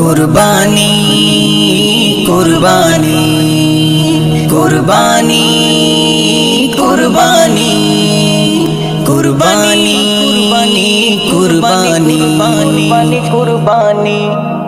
কুরবানি কুরবানি কুরবানি কুরবানি কুরবানি কুরবানি কুরবানি কুরবানি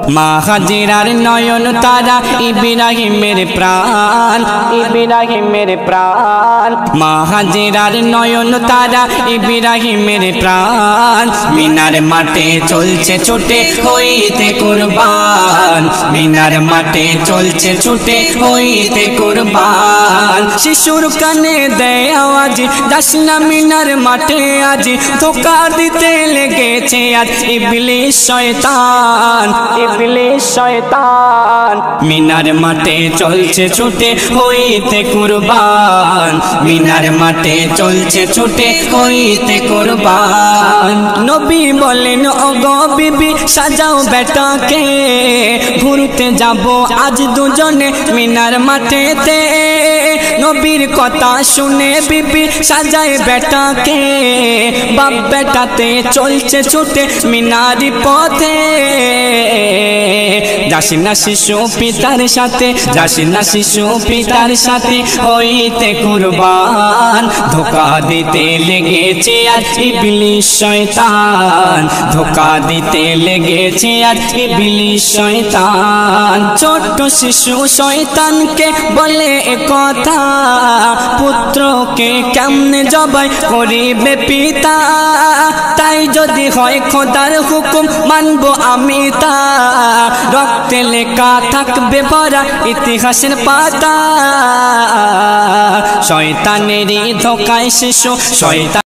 মা হাজেরার নয়ন তারা ইব্রাহিমের প্রাণ ইব্রাহিমের প্রাণ মা হাজেরার নয়ন তারা ইব্রাহিমের প্রাণ মিনার মাঠে চলছে ছুটে হইতে কুরবান মিনার মাঠে চলছে ছুটে হইতে কুরবান শিশুর কানে দেয় আওয়াজ যাস না মিনার মাঠে আজ ধোঁকা দিতে লেগেছে আজ ইবলিস শয়তান ইবলিস শয়তান মিনার মাঠে চলছে ছুটে হইতে কুরবান মিনার মাঠে চলছে ছুটে হইতে কুরবান নবী বলেন ওগো বিবি সাজাও বেটাকে ঘুরতে যাব আজ দুজনে মিনার মাঠেতে নবীর কথা শুনে বিবি সাজায় বেটাকে বাপ বেটাতে চলছে ছুটে মিনারি পথে যাস না শিশু পিতার সাথে যাস না শিশু পিতার সাথে হইতে কুরবান ধোঁকা দিতে লেগেছে আর ইবলিস শয়তান ধোঁকা দিতে লেগেছে আর ইবলিস শয়তান ছোট্ট শিশু শয়তানকে বলে একথা পুত্রকে কেমনে জবাই করিবে পিতা তাই যদি হয় খোদার হুকুম মানবো আমি তা রক্তে লেখা থাকবে ভরা ইতিহাসের পাতা শয়তানেরই ধোঁকায় শিশু শয়তান